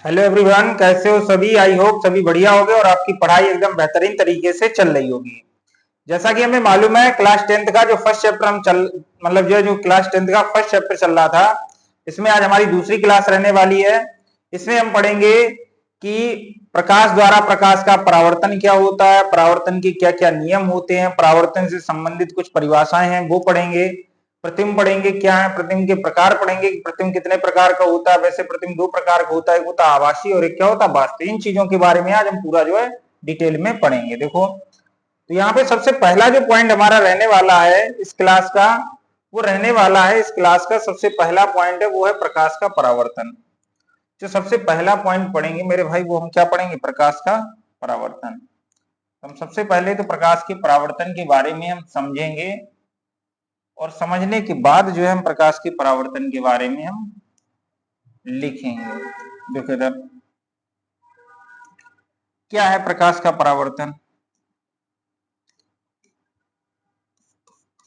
Hello everyone, कैसे हो सभी। आई होप सभी बढ़िया होगे और आपकी पढ़ाई एकदम बेहतरीन तरीके से चल रही होगी। जैसा कि हमें मालूम है, क्लास टेंथ का जो फर्स्ट चैप्टर हम चल मतलब जो क्लास टेंथ का फर्स्ट चैप्टर चल रहा था, इसमें आज हमारी दूसरी क्लास रहने वाली है। इसमें हम पढ़ेंगे कि प्रकाश द्वारा प्रकाश का परावर्तन क्या होता है, परावर्तन के क्या क्या नियम होते हैं, परावर्तन से संबंधित कुछ परिभाषाएं हैं वो पढ़ेंगे। प्रतिबिंब पढ़ेंगे, क्या है प्रतिबिंब के प्रकार पढ़ेंगे कि प्रतिबिंब कितने प्रकार का होता है। वैसे प्रतिबिंब दो प्रकार का होता है, एक होता है आभासी और एक क्या होता है वास्तविक। इन चीजों के बारे में आज हम पूरा जो है डिटेल में पढ़ेंगे। देखो, तो यहाँ पे सबसे पहला जो पॉइंट हमारा रहने वाला है इस क्लास का, वो रहने वाला है इस क्लास का सबसे पहला पॉइंट है वो है प्रकाश का परावर्तन। जो सबसे पहला पॉइंट पढ़ेंगे मेरे भाई, वो हम क्या पढ़ेंगे, प्रकाश का परावर्तन। हम सबसे पहले तो प्रकाश के परावर्तन के बारे में हम समझेंगे और समझने के बाद जो है हम प्रकाश के परावर्तन के बारे में हम लिखेंगे। देखो इधर, क्या है प्रकाश का परावर्तन,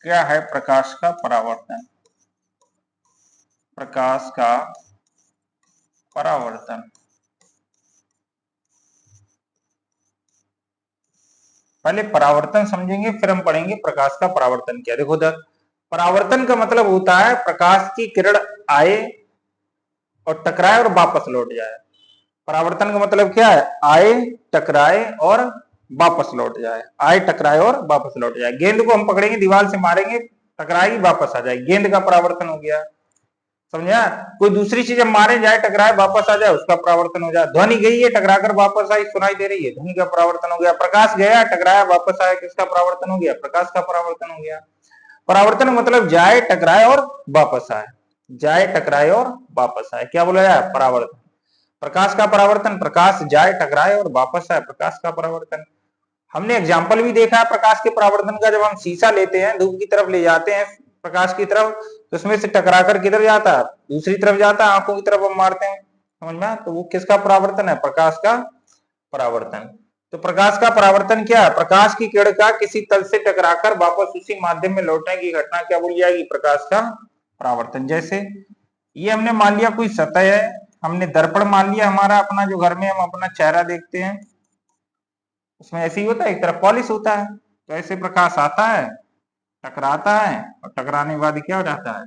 क्या है प्रकाश का परावर्तन। प्रकाश का परावर्तन, पहले परावर्तन समझेंगे फिर हम पढ़ेंगे प्रकाश का परावर्तन क्या। देखो इधर, परावर्तन का मतलब होता है प्रकाश की किरण आए और टकराए और वापस लौट जाए। परावर्तन का मतलब क्या है, आए, टकराए और वापस लौट जाए। आए, टकराए और वापस लौट जाए। गेंद को हम पकड़ेंगे, दीवार से मारेंगे, टकराएगी, वापस आ जाए, गेंद का परावर्तन हो गया। समझा। कोई दूसरी चीज हम मारे, जाए, टकराए, वापस आ जाए, उसका परावर्तन हो जाए। ध्वनि गई है, टकरा कर वापस आई, सुनाई दे रही है, ध्वनि का परावर्तन हो गया। प्रकाश गया, टकराया, वापस आया, किसका परावर्तन हो गया, प्रकाश का परावर्तन हो गया। परावर्तन मतलब जाए, टकराए और वापस आए। जाए, टकराए और वापस आए, क्या बोला जाए, परावर्तन। प्रकाश का परावर्तन, प्रकाश जाए, टकराए और वापस आए, प्रकाश का परावर्तन। हमने एग्जाम्पल भी देखा है प्रकाश के परावर्तन का। जब हम शीशा लेते हैं, धूप की तरफ ले जाते हैं प्रकाश की तरफ, तो उसमें से टकरा कर किधर जाता है, दूसरी तरफ जाता है, आंखों की तरफ हम मारते हैं, समझ में। तो वो किसका परावर्तन है, प्रकाश का परावर्तन। तो प्रकाश का परावर्तन क्या है, प्रकाश की किरण का किसी तल से टकराकर वापस उसी माध्यम में लौटने की घटना क्या बोली जाएगी, प्रकाश का परावर्तन। जैसे ये हमने मान लिया कोई सतह है, हमने दर्पण मान लिया हमारा अपना, जो घर में हम अपना चेहरा देखते हैं, उसमें ऐसे ही होता है, एक तरफ पॉलिश होता है। तो ऐसे प्रकाश आता है, टकराता है और टकराने के बाद क्या हो जाता है,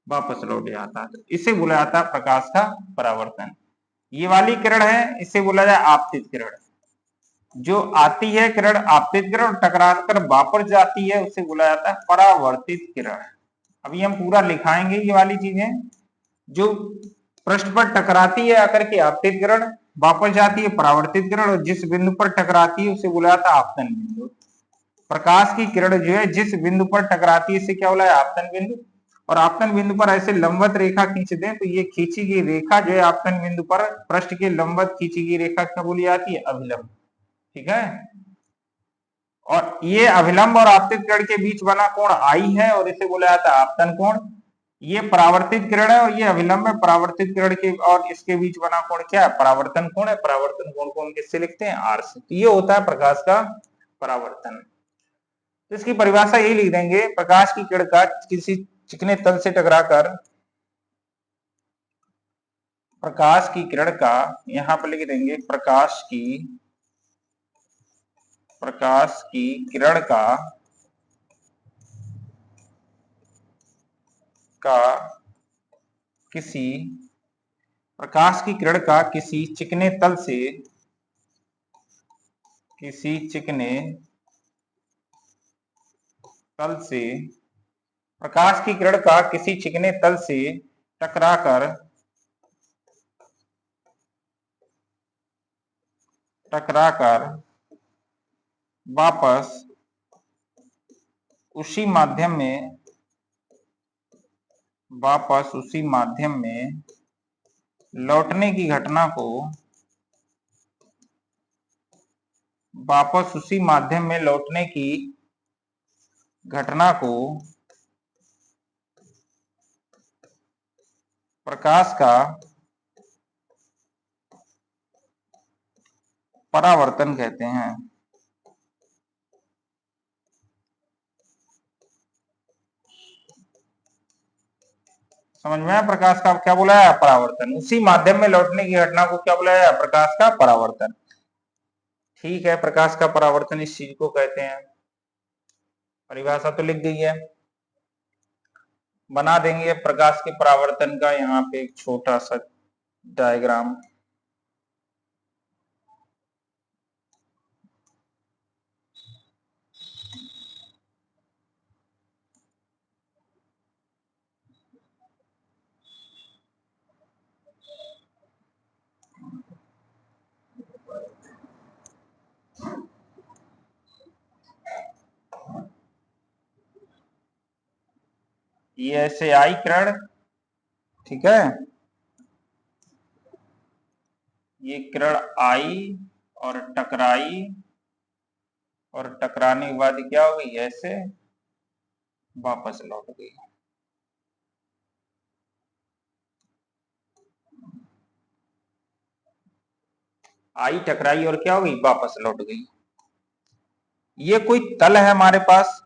वापस लौट जाता है। तो इसे बोला जाता है प्रकाश का परावर्तन। ये वाली किरण है, इसे बोला जाए आपतित किरण। जो आती है किरण आपतित किरण और टकरा कर वापस जाती है, उसे बोला जाता है परावर्तित किरण। अभी हम पूरा लिखाएंगे ये वाली चीजें। जो पृष्ठ पर टकराती है आकर के आपतित किरण, वापस जाती है परावर्तित किरण, और जिस बिंदु पर टकराती है उसे बोला जाता है आपतन बिंदु। प्रकाश की किरण जो है जिस बिंदु पर टकराती है इसे क्या बोला है, आपतन बिंदु। और आपतन बिंदु पर ऐसे लंबवत रेखा खींच दें तो ये खींची गई रेखा जो है आपतन बिंदु पर पृष्ठ के लंबवत खींची गई रेखा क्या बोली जाती है, अभिलंब। ठीक है। और ये अभिलंब और आपतित किरण के बीच बना कोण आई है और इसे बोला जाता है आपतन कोण। ये परावर्तित किरण है और ये अभिलंब है। परावर्तित किरण के और इसके बीच बना कोण क्या है, परावर्तन कोण है। परावर्तन कोण को हम किससे लिखते हैं, आर से। तो ये होता है प्रकाश का परावर्तन। तो इसकी परिभाषा यही लिख देंगे, प्रकाश की किरण का किसी चिकने तल से टकराकर, प्रकाश की किरण का, यहां पर लिख देंगे प्रकाश की किरण का किसी प्रकाश की किरण का किसी चिकने तल से, किसी चिकने तल से, प्रकाश की किरण का किसी चिकने तल से टकराकर टकराकर वापस उसी माध्यम में, वापस उसी माध्यम में लौटने की घटना को, वापस उसी माध्यम में लौटने की घटना को प्रकाश का परावर्तन कहते हैं। समझ में आया? प्रकाश का क्या बोला है? परावर्तन। उसी माध्यम में लौटने की घटना को क्या बोला है? प्रकाश का परावर्तन। ठीक है, प्रकाश का परावर्तन इस चीज को कहते हैं। परिभाषा तो लिख गई है, बना देंगे प्रकाश के परावर्तन का यहाँ पे एक छोटा सा डायग्राम। ये ऐसे आई किरण, ठीक है, ये किरण आई और टकराई, और टकराने के बाद क्या हो गई? ऐसे वापस लौट गई। आई, टकराई और क्या हो गई? वापस लौट गई। ये कोई तल है हमारे पास,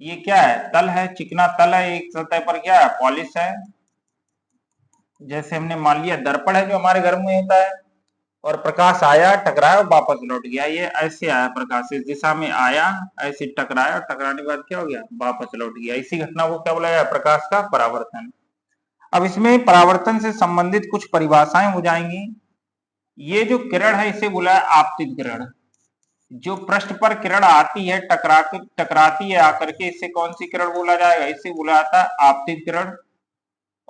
ये क्या है? तल है, चिकना तल है। एक सतह पर क्या है? पॉलिश है। जैसे हमने मान लिया दर्पण है जो हमारे घर में होता है, और प्रकाश आया, टकराया और वापस लौट गया। ये ऐसे आया प्रकाश, इस दिशा में आया, ऐसे टकराया और टकराने के बाद क्या हो गया? वापस लौट गया। इसी घटना को क्या बोला गया? प्रकाश का परावर्तन। अब इसमें परावर्तन से संबंधित कुछ परिभाषाएं हो जाएंगी। ये जो किरण है इसे बोला है आपतित किरण। जो पृष्ठ पर किरण आती है, टकराती है आकर के, इसे कौन सी किरण बोला जाएगा? इसे बोला जाता है आपतित किरण।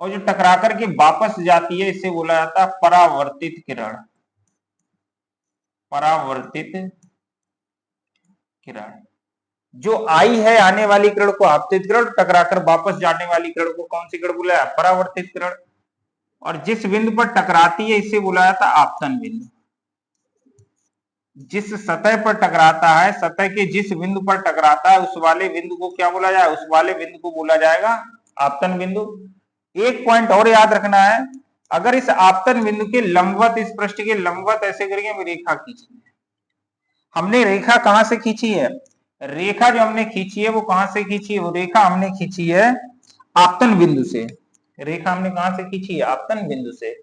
और जो टकरा करके वापस जाती है इसे बोला जाता है परावर्तित किरण। परावर्तित किरण। जो आई है आने वाली किरण को आपतित किरण, टकराकर वापस जाने वाली किरण को कौन सी किरण बोला है? परावर्तित किरण। और जिस बिंदु पर टकराती है इसे बुलाया जाता है आपतन बिंदु। जिस सतह पर टकराता है, सतह के जिस बिंदु पर टकराता है उस वाले बिंदु को क्या बोला जाए? उस वाले बिंदु को बोला जाएगा आपतन बिंदु। एक पॉइंट और याद रखना है, अगर इस आपतन बिंदु के लंबवत, इस पृष्ठ के लंबवत ऐसे करके रेखा खींची है। हमने रेखा कहां से खींची है? रेखा जो हमने खींची है वो कहां से खींची है? वो रेखा हमने खींची है आपतन बिंदु से। रेखा हमने कहां से खींची है? आपतन बिंदु से।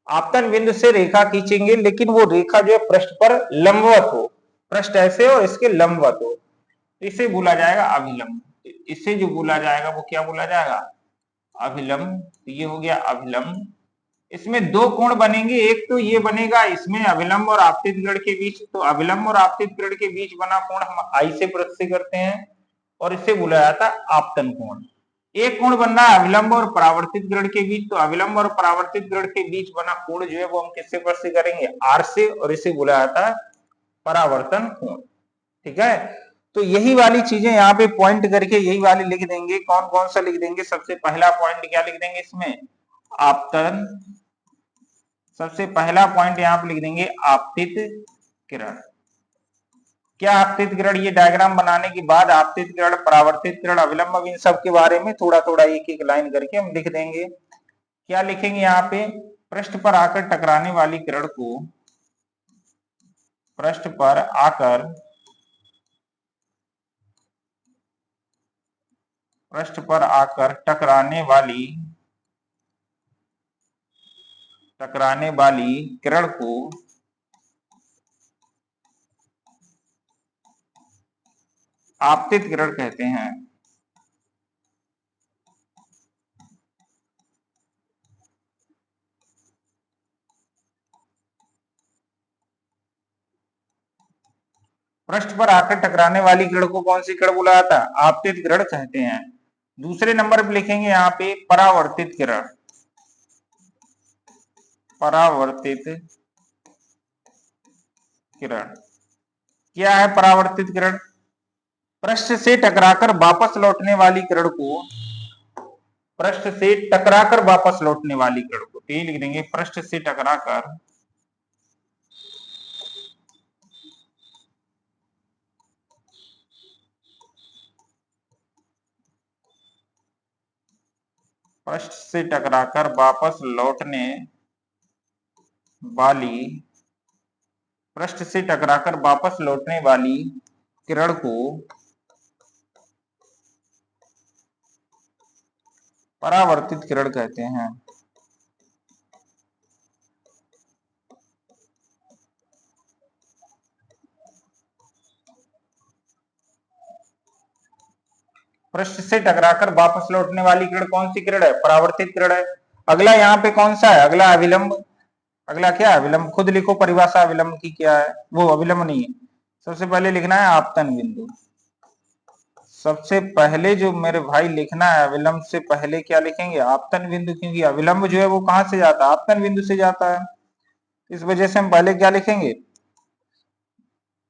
आपतन बिंदु से रेखा खींचेंगे, लेकिन वो रेखा जो है पृष्ठ पर लंबवत हो, पृष्ठ ऐसे और इसके लंबवत हो, इसे बोला जाएगा अभिलंब। इसे जो बोला जाएगा वो क्या बोला जाएगा? अभिलंब। तो ये हो गया अभिलंब। इसमें दो कोण बनेंगे, एक तो ये बनेगा इसमें अभिलंब और आपतित किरण के बीच, तो अभिलंब और आपतित किरण के बीच बना कोण हम आई से प्रत्यय करते हैं, और इसे बोला जाता है आपतन कोण। एक कोण बन रहा है अभिलंब और परावर्तित किरण के बीच, तो अभिलंब और परावर्तित किरण के बीच बना कोण जो है वो हम किससे प्रत्यय करेंगे? आर से, और इसे बोला जाता है परावर्तन कोण। ठीक है, तो यही वाली चीजें यहाँ पे पॉइंट करके यही वाली लिख देंगे। कौन कौन सा लिख देंगे? सबसे पहला पॉइंट क्या लिख देंगे इसमें? आपतन। सबसे पहला पॉइंट यहाँ पे लिख देंगे आपतित किरण। क्या आपतित किरण? ये डायग्राम बनाने के बाद आपतित किरण, परावर्तित किरण, अभिलंब, इन सब के बारे में थोड़ा थोड़ा एक एक लाइन करके हम लिख देंगे। क्या लिखेंगे यहाँ पे? पृष्ठ पर आकर टकराने वाली किरण को, पृष्ठ पर आकर, पृष्ठ पर आकर टकराने वाली किरण को आपतित किरण कहते हैं। पृष्ठ पर आकर टकराने वाली किरण को कौन सी किरण बोला जाता है? आपतित किरण कहते हैं। दूसरे नंबर पे लिखेंगे यहाँ पे परावर्तित किरण। परावर्तित किरण क्या है? परावर्तित किरण पृष्ठ से टकराकर वापस लौटने वाली किरण को, पृष्ठ से टकराकर वापस लौटने वाली किरण को, तो ये लिख देंगे पृष्ठ से टकराकर वापस लौटने वाली, पृष्ठ से टकराकर वापस लौटने वाली किरण को परावर्तित किरण कहते हैं। पृष्ठ से टकराकर वापस लौटने वाली किरण कौन सी किरण है? परावर्तित किरण है। अगला यहाँ पे कौन सा है? अगला अविलंब। अगला क्या है? अविलंब। खुद लिखो परिभाषा अविलंब की क्या है। वो अविलंब नहीं है, सबसे पहले लिखना है आपतन बिंदु। सबसे पहले जो मेरे भाई लिखना है, अविलंब से पहले क्या लिखेंगे? आपतन बिंदु, क्योंकि अविलंब जो है वो कहां से जाता है? आपतन बिंदु से जाता है। इस वजह से हम पहले क्या लिखेंगे?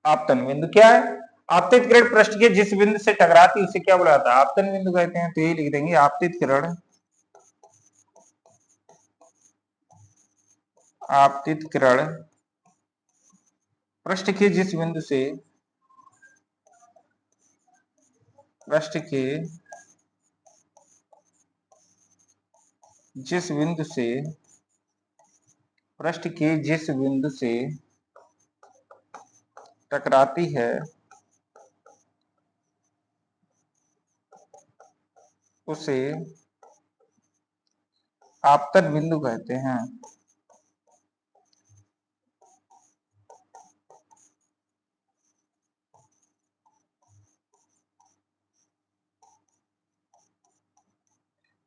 आपतन बिंदु। क्या है? आपतित किरण पृष्ठ के जिस बिंदु से टकराती है उसे क्या बोला जाता है? आपतन बिंदु कहते हैं। तो यही लिख देंगे, आपतित किरण, आपतित किरण पृष्ठ के जिस बिंदु से, पृष्ठ के जिस बिंदु से, पृष्ठ के जिस बिंदु से टकराती है उसे आपतन बिंदु कहते हैं।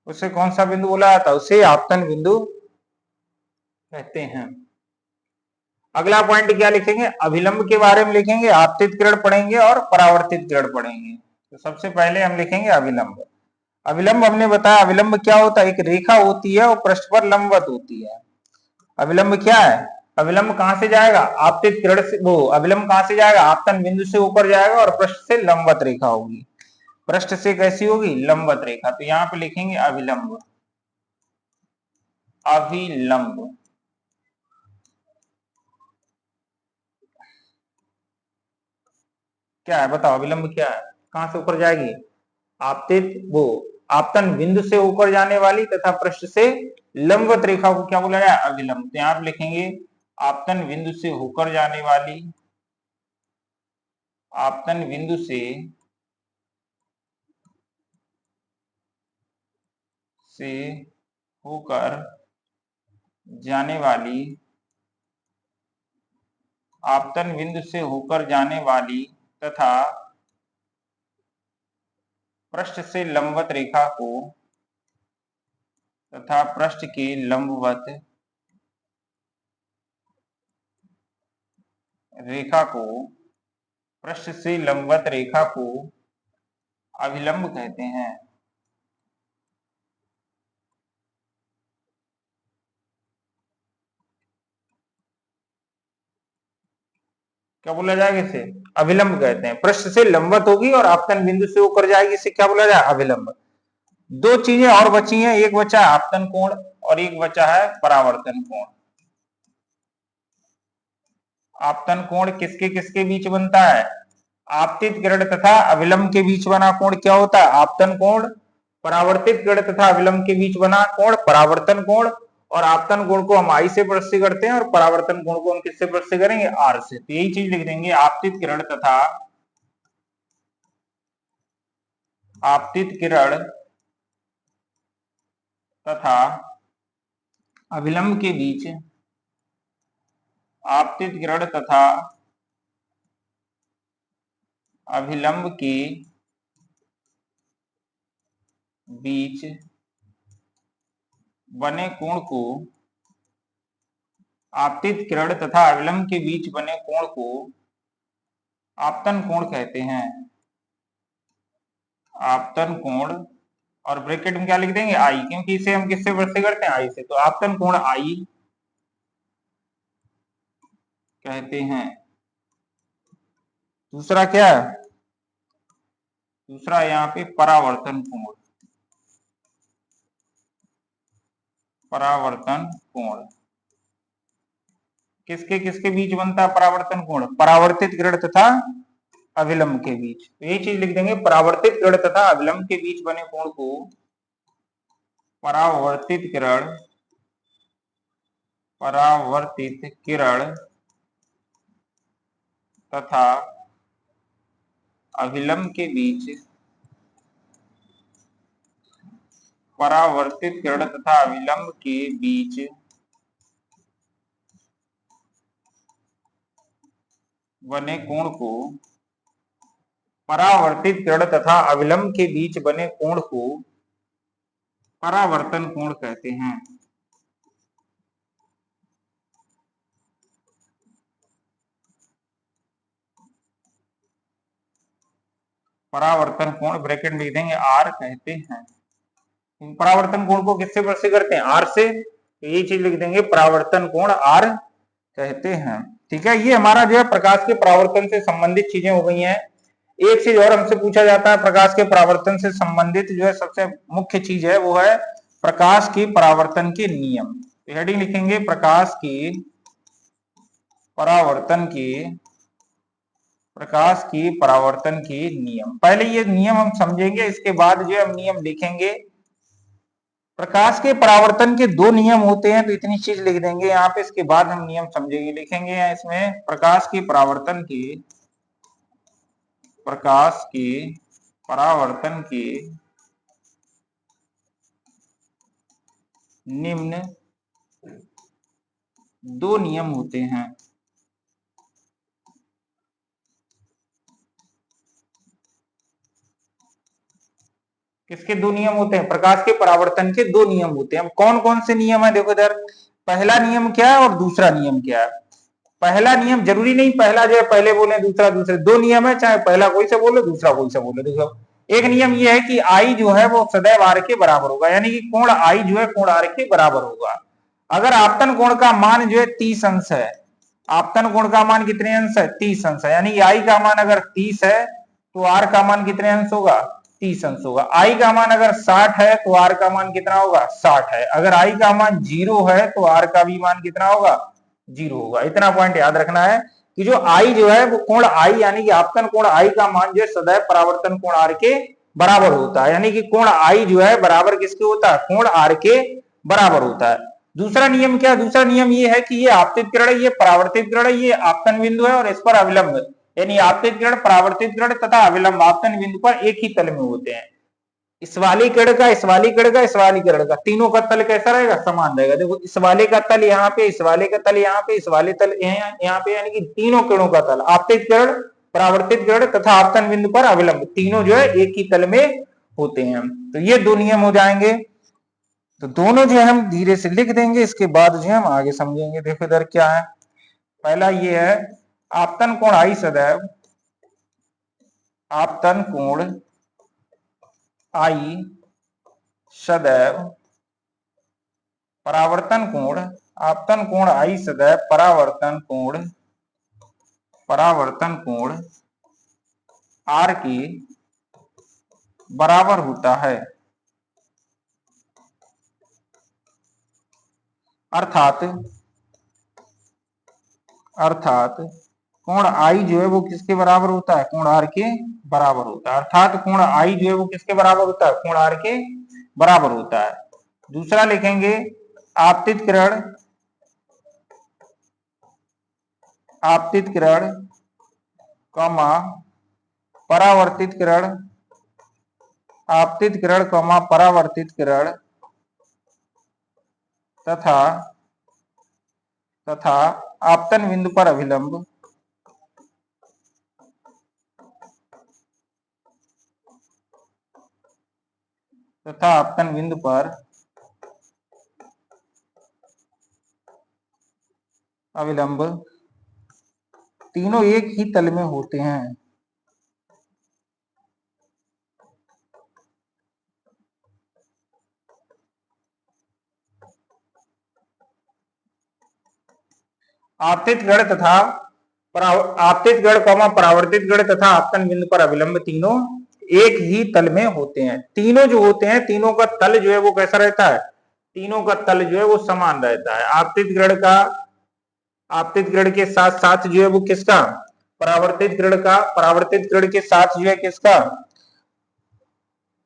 उसे कौन सा बिंदु बोला जाता है? उसे आपतन बिंदु कहते हैं। अगला पॉइंट क्या लिखेंगे? अभिलंब के बारे में लिखेंगे, आपतित किरण पढ़ेंगे और परावर्तित किरण पढ़ेंगे। तो सबसे पहले हम लिखेंगे अभिलंब। अविलंब हमने बताया, अविलंब क्या होता है? एक रेखा होती है और पृष्ठ पर लंबवत होती है। अविलंब क्या है? अविलंब कहां से जाएगा? आपतित किरण से। वो अविलंब कहां से जाएगा? आपतन बिंदु से ऊपर जाएगा और पृष्ठ से लंबवत रेखा होगी। पृष्ठ से कैसी होगी? लंबवत रेखा। तो यहाँ पे लिखेंगे अविलंब। अविलंब क्या है बताओ? अविलंब क्या है? कहां से ऊपर जाएगी? आपतित वो आपतन बिंदु से ऊपर जाने वाली तथा पृष्ठ से लंबवत रेखा को क्या बोला जाए? अविलंब। तो यहां लिखेंगे आपतन बिंदु से होकर जाने वाली, आपतन बिंदु से होकर जाने वाली, आपतन बिंदु से होकर जाने वाली तथा पृष्ठ से लंबवत रेखा को, तथा पृष्ठ के लंबवत रेखा को, पृष्ठ से लंबवत रेखा को अभिलंब कहते हैं। क्या बोला जाएगा? इसे अभिलंब कहते हैं। पृष्ठ से लंबवत होगी और आपतन बिंदु से ऊपर जाएगी, इसे क्या बोला जाए? अभिलंब। दो चीजें और बची हैं, एक बचा है आपतन कोण और एक बचा है परावर्तन कोण। आपतन कोण किसके किसके बीच बनता है? आपतित किरण तथा अविलंब के बीच बना कोण क्या होता है? आपतन कोण। परावर्तित किरण तथा अविलंब के बीच बना कोण परावर्तन कोण। और आपतन कोण को हम आई से प्रश्न करते हैं और परावर्तन कोण को हम किससे प्रश्न करेंगे? आर से। तो यही चीज लिख देंगे, आपतित किरण तथा, आपतित किरण तथा अविलंब के बीच, आपतित किरण तथा अभिलंब के बीच बने कोण को, आपतित किरण तथा अविलंब के बीच बने कोण को आपतन कोण कहते हैं। आपतन कोण, और ब्रैकेट में क्या लिख देंगे? आई, क्योंकि इसे हम किससे प्रश्न करते हैं? आई से। तो आपतन कोण आई कहते हैं। दूसरा क्या है? दूसरा यहाँ पे परावर्तन कोण। परावर्तन कोण किसके किसके बीच बनता है? परावर्तन कोण परावर्तित किरण तथा अविलंब के बीच। तो यही चीज लिख देंगे, परावर्तित किरण तथा अविलंब के बीच बने कोण को परावर्तित किरण, परावर्तित किरण तथा अविलंब के बीच परावर्तित किरण तथा अविलंब के बीच बने कोण को परावर्तित किरण तथा अविलंब के बीच बने कोण को परावर्तन कोण कहते हैं। परावर्तन कोण ब्रैकेट में लिख देंगे आर कहते हैं। परावर्तन कोण को किससे प्रस्तुत करते हैं? आर से। तो ये चीज लिख देंगे परावर्तन कोण आर कहते हैं। ठीक है, ये हमारा जो है प्रकाश के परावर्तन से संबंधित चीजें हो गई हैं। एक चीज और हमसे पूछा जाता है प्रकाश के परावर्तन से संबंधित जो है सबसे मुख्य चीज है वो है प्रकाश की परावर्तन के नियम। तो हेडिंग लिखेंगे प्रकाश की परावर्तन के नियम। पहले ये नियम हम समझेंगे, इसके बाद जो हम नियम लिखेंगे। प्रकाश के परावर्तन के दो नियम होते हैं, तो इतनी चीज लिख देंगे यहाँ पे, इसके बाद हम नियम समझेंगे। लिखेंगे इसमें प्रकाश के परावर्तन के निम्न दो नियम होते हैं। किसके दो नियम होते हैं? प्रकाश के परावर्तन के दो नियम होते हैं। कौन कौन से नियम है देखो इधर, पहला नियम क्या है और दूसरा नियम क्या है। पहला नियम, जरूरी नहीं पहला जो है पहले बोले दूसरा दूसरे, दो नियम है, चाहे पहला कोई सा बोले दूसरा कोई सा बोले। देखो एक नियम ये है कि आई जो है वो सदैव आर के बराबर होगा, यानी कि कोण आई जो है कोण आर के बराबर होगा। अगर आपतन कोण का मान जो है 30 अंश है, आपतन कोण का मान कितने अंश है? 30 अंश है, यानी आई का मान अगर 30 है तो आर का मान कितने अंश होगा? 30 अंश होगा। आई का मान अगर 60 है तो आर का मान कितना होगा? 60 है। अगर आई का मान 0 है तो आर का भी मान कितना होगा? 0 होगा। इतना पॉइंट याद रखना है कि जो आई जो है वो कोण आई यानी कि आपतन कोण आई का मान जो है सदैव परावर्तन कोण आर के बराबर होता है, यानी कि कोण आई जो है बराबर किसके होता है? कोण आर के बराबर होता है। दूसरा नियम क्या? दूसरा नियम ये है कि ये आपतित किरण है, ये परावर्तित किरण है, ये आपतन बिंदु है और इस पर अविलंब, यानी आपतित किरण, परावर्तित किरण तथा अविलंब आपतन बिंदु पर एक ही तल में होते हैं। इस वाली किरण का, इस वाली किरण का, इस वाली किरण का, तीनों का तल कैसा रहेगा? समान रहेगा। देखो इस वाले का तल यहाँ पे, इस वाले का तल यहाँ पे, इस वाले तल यहाँ पे, यानी कि तीनों किरणों का तल, आपतित किरण, परावर्तित किरण तथा आपतन बिंदु पर अविलंब, तीनों जो है एक ही तल में होते हैं। तो ये दो नियम हो जाएंगे। तो दोनों जो है हम धीरे से लिख देंगे, इसके बाद जो है हम आगे समझेंगे। देखो इधर क्या है, पहला ये है आपतन कोण आई सदैव, आपतन कोण आई सदैव परावर्तन कोण, आपतन कोण आई सदैव परावर्तन कोण आर के बराबर होता है। अर्थात कोण आई जो है वो किसके बराबर होता है? कोण आर के बराबर होता है। अर्थात कोण आई जो है वो किसके बराबर होता है? कोण आर के बराबर होता है। दूसरा लिखेंगे आपतित किरण, कमा परावर्तित किरण, आपतित किरण कमा परावर्तित किरण तथा आपतन बिंदु पर अभिलंब तथा आपतन बिंदु पर अविलंब तीनों एक ही तल में होते हैं। आपतित गण तथा आपतित गण कौमा परावर्तित गण तथा आपतन बिंदु पर अविलंब तीनों एक ही तल में होते हैं। तीनों जो होते हैं, तीनों का तल जो है वो कैसा रहता है? तीनों का तल जो है वो समान रहता है। आपतित गण के साथ साथ जो है वो किसका? परावर्तित गण के साथ जो है किसका?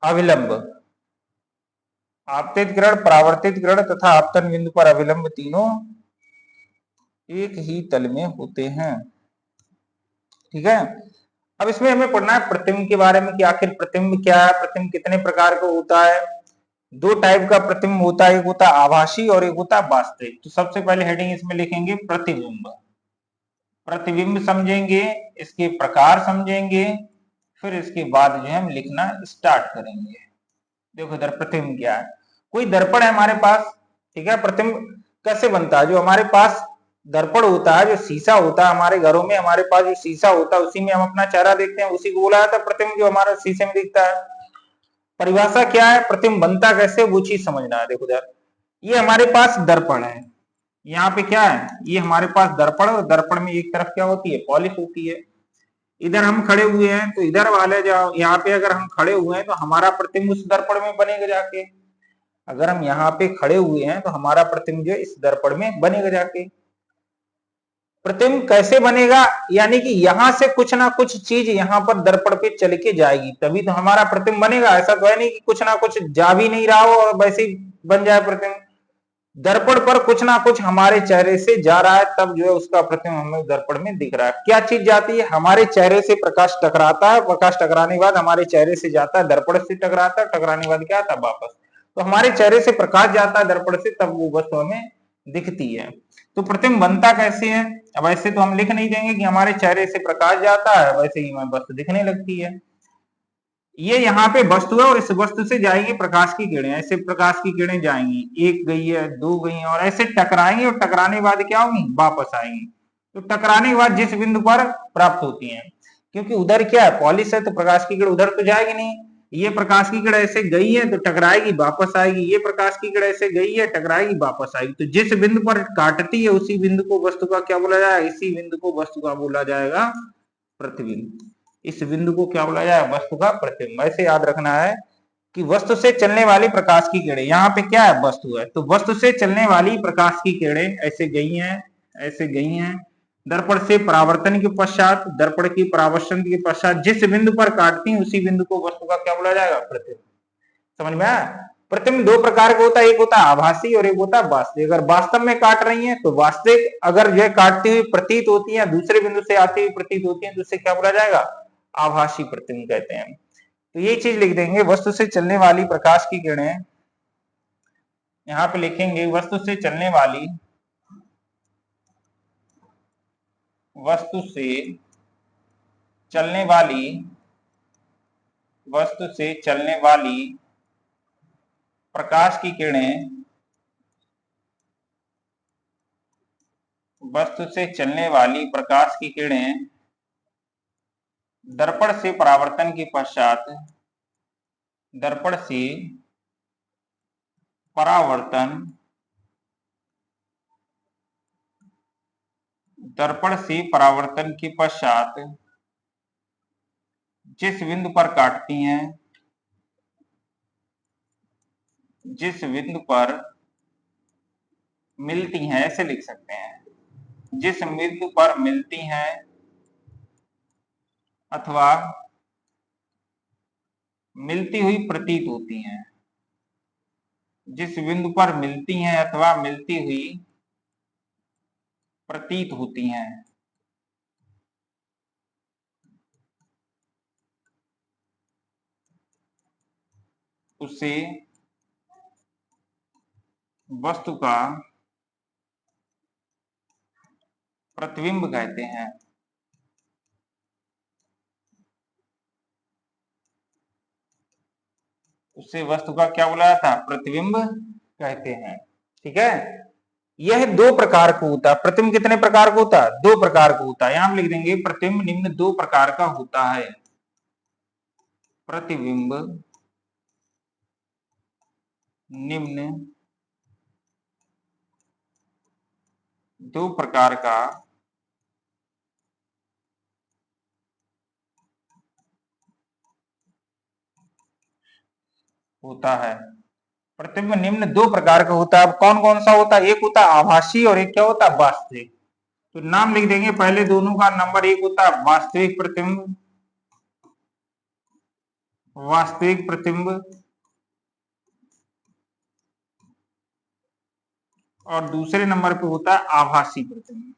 अविलंब। आपतित ग्रहण, परावर्तित ग्रहण तथा आपतन बिंदु पर अविलंब तीनों एक ही तल में होते हैं। ठीक है, अब इसमें हमें पढ़ना है प्रतिबिंब के बारे में कि आखिर प्रतिबिंब क्या है, प्रतिबिंब कितने प्रकार का होता है। दो टाइप का प्रतिबिंब होता है, एक होता है आभासी और एक होता है वास्तविक। तो सबसे पहले हेडिंग इसमें लिखेंगे प्रतिबिंब। प्रतिबिंब समझेंगे, इसके प्रकार समझेंगे, फिर इसके बाद जो है हम लिखना स्टार्ट करेंगे। देखो इधर प्रतिबिंब क्या है, कोई दर्पण है हमारे पास, ठीक है। प्रतिबिंब कैसे बनता है, जो हमारे पास दर्पण होता है, जो शीशा होता है हमारे घरों में, हमारे पास जो शीशा होता है उसी में हम अपना चेहरा देखते हैं, उसी को बोला जाता है प्रतिबिंब, जो हमारा शीशे में दिखता है। परिभाषा क्या है, प्रतिबिंब बनता कैसे, वो चीज समझना है। देखो इधर ये हमारे पास दर्पण है, यहाँ पे क्या है, ये हमारे पास दर्पण, और दर्पण में एक तरफ क्या होती है, पॉलिश होती है। इधर हम खड़े हुए हैं तो इधर वाले जो यहाँ पे अगर हम खड़े हुए हैं तो हमारा प्रतिबिंब उस दर्पण में बनेगा जाके। अगर हम यहाँ पे खड़े हुए हैं तो हमारा प्रतिबिंब जो इस दर्पण में बनेगा जाके। प्रतिबिंब कैसे बनेगा, यानी कि यहां से कुछ ना कुछ चीज यहाँ पर दर्पण पे चल के जाएगी, तभी तो हमारा प्रतिबिंब बनेगा। ऐसा तो है नहीं कि कुछ ना कुछ जा भी नहीं रहा हो और वैसे ही बन जाए प्रतिबिंब। दर्पण पर कुछ ना कुछ हमारे चेहरे से जा रहा है, तब जो है उसका प्रतिबिंब हमें दर्पण में दिख रहा है। क्या चीज जाती है, हमारे चेहरे से प्रकाश टकराता है, प्रकाश टकराने के बाद हमारे चेहरे से जाता है, दर्पण से टकराता है, टकराने के बाद क्या आता है, वापस। तो हमारे चेहरे से प्रकाश जाता है दर्पण से, तब वो वस्तु हमें दिखती है। तो प्रतिबिंब बनता कैसे है, अब ऐसे तो हम लिख नहीं देंगे कि हमारे चेहरे से प्रकाश जाता है, वैसे ही हमें वस्तु दिखने लगती है। ये यहाँ पे वस्तु है और इस वस्तु से जाएगी प्रकाश की किरणें, ऐसे प्रकाश की किरणें जाएंगी, एक गई है, दो गई है, और ऐसे टकराएंगी, और टकराने के बाद क्या होंगी, वापस आएंगी। तो टकराने के बाद जिस बिंदु पर प्राप्त होती है, क्योंकि उधर क्या है, पॉलिश है, तो प्रकाश की किरण उधर तो जाएगी नहीं। ये प्रकाश की किरण ऐसे गई है तो टकराएगी, वापस आएगी, ये प्रकाश की किरण ऐसे गई है, टकराएगी, वापस आएगी। तो जिस बिंदु पर काटती है उसी बिंदु को वस्तु का क्या बोला जाएगा, इसी बिंदु को वस्तु का बोला जाएगा प्रतिबिंब। इस बिंदु को क्या बोला जाए, वस्तु का प्रतिबिंब। ऐसे याद रखना है कि वस्तु से चलने वाली प्रकाश की किरणें, यहाँ पे क्या है, वस्तु है, तो वस्तु से चलने वाली प्रकाश की किरणें ऐसे गई हैं, ऐसे गई हैं, दर्पण से परावर्तन के पश्चात, दर्पण की परावर्तन के पश्चात जिस बिंदु पर काटती है उसी बिंदु को वस्तु का क्या बोला जाएगा, प्रतिबिंब। समझ में आया। प्रतिबिंब दो प्रकार का होता है, एक होता है आभासी और एक होता है वास्तविक। अगर वास्तव में काट रही है तो वास्तविक, अगर यह काटती हुई प्रतीत होती है, दूसरे बिंदु से आती हुई प्रतीत होती है, तो उसे क्या बोला जाएगा, आभासी प्रतिबिंब कहते हैं। तो ये चीज लिख देंगे, वस्तु से चलने वाली प्रकाश की किरणें, यहाँ पे लिखेंगे वस्तु से चलने वाली, वस्तु से चलने वाली, वस्तु से चलने वाली प्रकाश की किरणें, वस्तु से चलने वाली प्रकाश की किरणें दर्पण से परावर्तन के पश्चात, दर्पण से परावर्तन, दर्पण से परावर्तन के पश्चात जिस बिंदु पर काटती हैं, जिस बिंदु पर मिलती हैं, ऐसे लिख सकते हैं, जिस बिंदु पर मिलती हैं अथवा मिलती हुई प्रतीत होती हैं, जिस बिंदु पर मिलती हैं अथवा मिलती हुई प्रतीत होती हैं, उसे वस्तु का प्रतिबिंब कहते हैं। उसे वस्तु का क्या बुलाया था, प्रतिबिंब कहते हैं। ठीक है, यह दो प्रकार का होता है। प्रतिबिंब कितने प्रकार का होता है, दो प्रकार का होता है। यहां हम लिख देंगे प्रतिबिंब निम्न दो प्रकार का होता है। प्रतिबिंब निम्न दो प्रकार का होता है। प्रतिबिंब निम्न दो प्रकार का होता है। अब कौन कौन सा होता है, एक होता है आभासी और एक क्या होता है, वास्तविक। तो नाम लिख देंगे पहले दोनों का। नंबर एक होता है वास्तविक प्रतिबिंब, वास्तविक प्रतिबिंब, और दूसरे नंबर पे होता है आभासी प्रतिबिंब।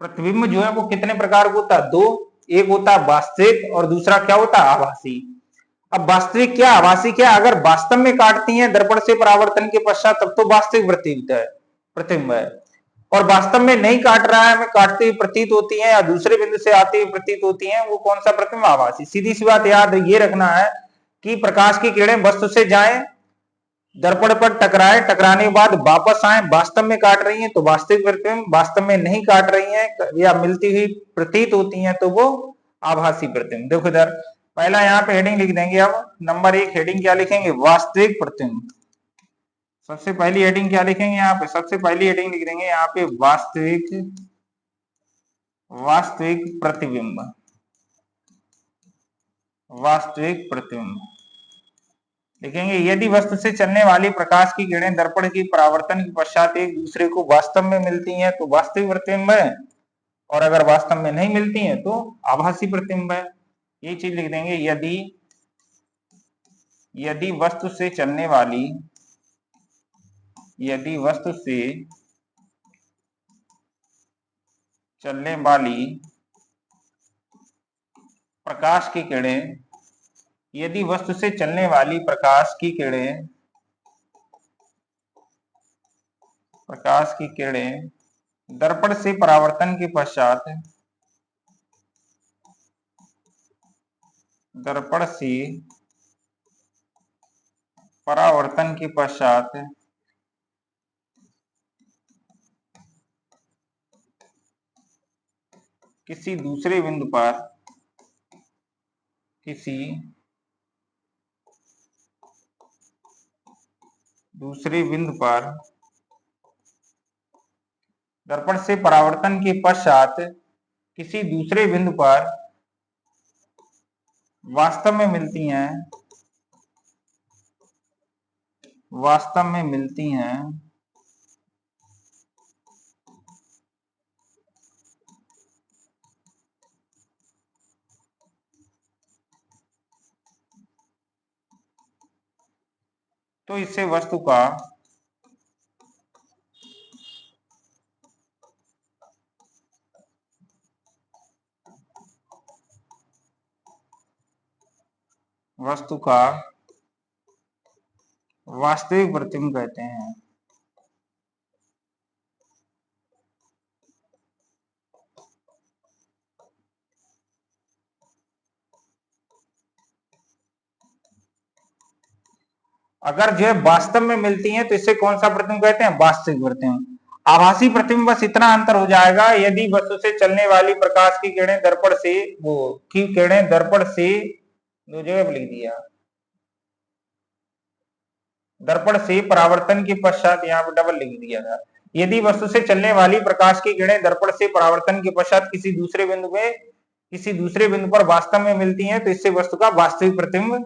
प्रतिबिंब जो है वो कितने प्रकार का होता है? दो। एक होता है वास्तविक और दूसरा क्या होता है? आभासी। अब वास्तविक क्या आभासी क्या? अगर वास्तव में काटती हैं दर्पण से परावर्तन के पश्चात तब तो वास्तविक प्रतिबिंब है, और वास्तव में नहीं काट रहा है, हमें काटती हुई प्रतीत होती है या दूसरे बिंदु से आती हुई प्रतीत होती है, वो कौन सा प्रतिबिंब? आभासी। सीधी सी बात याद ये रखना है कि प्रकाश की किरणें वस्तु से जाएं, दर्पण पर टकराए, टकराने के बाद वापस आए, वास्तव में काट रही हैं तो वास्तविक प्रतिबिंब, वास्तव में नहीं काट रही हैं या मिलती हुई प्रतीत होती हैं तो वो आभासी प्रतिबिंब। देखो इधर पहला यहाँ पे हेडिंग लिख देंगे। अब नंबर 1 हेडिंग क्या लिखेंगे? वास्तविक प्रतिबिंब। सबसे पहली हेडिंग क्या लिखेंगे यहाँ पे? सबसे पहली हेडिंग लिख देंगे यहाँ पे वास्तविक प्रतिबिंब। वास्तविक प्रतिबिंब लिखेंगे। यदि वस्तु से चलने वाली प्रकाश की किरणें दर्पण की परावर्तन के पश्चात एक दूसरे को वास्तव में मिलती हैं तो वास्तविक प्रतिबिंब है, और अगर वास्तव में नहीं मिलती हैं तो आभासी प्रतिबिंब है। ये चीज लिख देंगे। यदि वस्तु से चलने वाली प्रकाश की किरणें यदि वस्तु से चलने वाली प्रकाश की किरणें दर्पण से परावर्तन के पश्चात किसी दूसरे बिंदु पर दर्पण से परावर्तन के पश्चात किसी दूसरे बिंदु पर वास्तव में मिलती हैं तो इससे वस्तु का वास्तविक प्रतिबिंब कहते हैं। अगर जो है वास्तव में मिलती हैं तो इसे कौन सा प्रतिबिंब कहते हैं? वास्तविक प्रतिबिंब। आभासी प्रतिबिंब बस इतना अंतर हो जाएगा, यदि वस्तु से चलने वाली प्रकाश की किरणें दर्पण से दो जगह पर लिख दिया, दर्पण से परावर्तन के पश्चात यहाँ पर डबल लिख दिया था। यदि वस्तु से चलने वाली प्रकाश की किरणें दर्पण से परावर्तन के पश्चात किसी दूसरे बिंदु पर वास्तव में मिलती हैं तो इससे वस्तु का वास्तविक प्रतिबिंब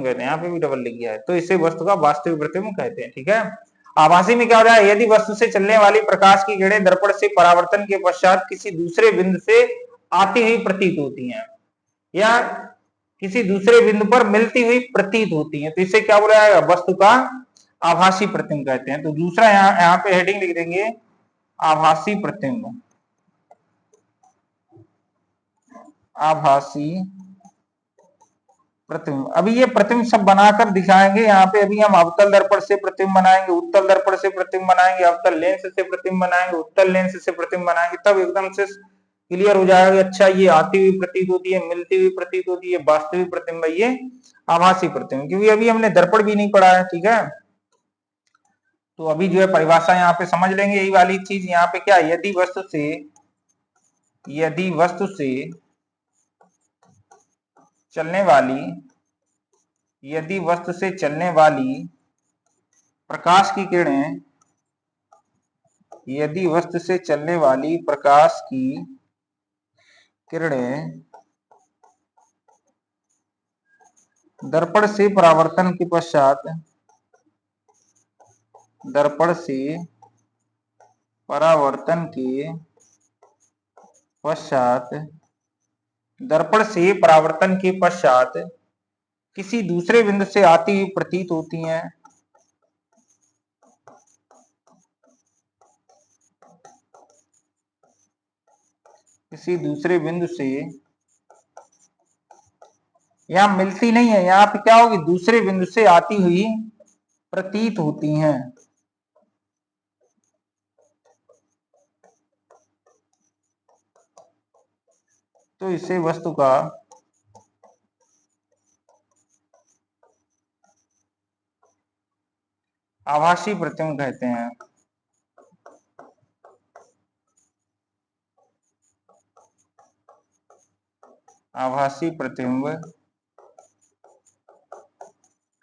कहते हैं। यहाँ पे भी डबल लिख गया है, तो इसे वस्तु का वास्तविक प्रतिबिंब कहते हैं। ठीक है। आभासी में क्या हो रहा है? यदि वस्तु से चलने वाली प्रकाश की किरणें दर्पण से परावर्तन के पश्चात किसी दूसरे बिंदु से आती हुई प्रतीत होती हैं या किसी दूसरे बिंदु पर मिलती हुई प्रतीत होती हैं तो इसे क्या बोला जाएगा? वस्तु का आभासी प्रतिबिंब कहते हैं। तो दूसरा यहाँ पे हेडिंग लिख देंगे आभासी प्रतिबिंब। आभासी प्रतिबिंब। अभी ये प्रतिबिंब सब बनाकर दिखाएंगे यहाँ पे। अभी हम अवतल दर्पण से प्रतिबिंब बनाएंगे, उत्तल दर्पण से प्रतिबिंब बनाएंगे, अवतल लेंस से प्रतिबिंब बनाएंगे, उत्तल लेंस से प्रतिबिंब बनाएंगे, तब एकदम से क्लियर हो जाएगा कि अच्छा ये आती हुई प्रतीत होती है, मिलती हुई प्रतीत होती है, वास्तविक प्रतिबिंब, ये आभासी प्रतिबिंब। क्योंकि अभी हमने दर्पण भी नहीं पढ़ा है। ठीक है। तो अभी जो है परिभाषा यहाँ पे समझ लेंगे यही वाली चीज। यहाँ पे क्या? यदि वस्तु से चलने वाली प्रकाश की किरणें दर्पण से परावर्तन के पश्चात किसी दूसरे बिंदु से आती हुई प्रतीत होती हैं किसी दूसरे बिंदु से, यहां मिलती नहीं है, यहां पे क्या होगी, दूसरे बिंदु से आती हुई प्रतीत होती हैं। तो इसे वस्तु का आभासी प्रतिबिंब कहते हैं। आभासी प्रतिबिंब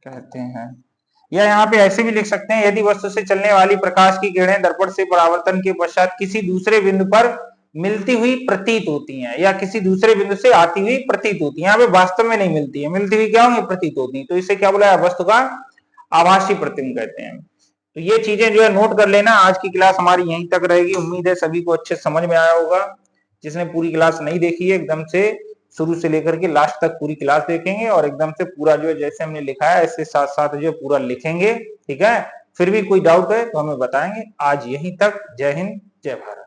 कहते हैं। या यहाँ पे ऐसे भी लिख सकते हैं, यदि वस्तु से चलने वाली प्रकाश की किरणें दर्पण से परावर्तन के पश्चात किसी दूसरे बिंदु पर मिलती हुई प्रतीत होती हैं, या किसी दूसरे बिंदु से आती हुई प्रतीत होती है, यहाँ पे वास्तव में नहीं मिलती है, मिलती हुई क्या होंगी, प्रतीत होती है, तो इसे क्या बोला है, वस्तु का आभासी प्रतिबिंब कहते हैं। तो ये चीजें जो है नोट कर लेना। आज की क्लास हमारी यहीं तक रहेगी। उम्मीद है सभी को अच्छे समझ में आया होगा। जिसने पूरी क्लास नहीं देखी है, एकदम से शुरू से लेकर के लास्ट तक पूरी क्लास देखेंगे और एकदम से पूरा जो है जैसे हमने लिखा है ऐसे साथ साथ जो पूरा लिखेंगे। ठीक है, फिर भी कोई डाउट है तो हमें बताएंगे। आज यहीं तक। जय हिंद, जय भारत।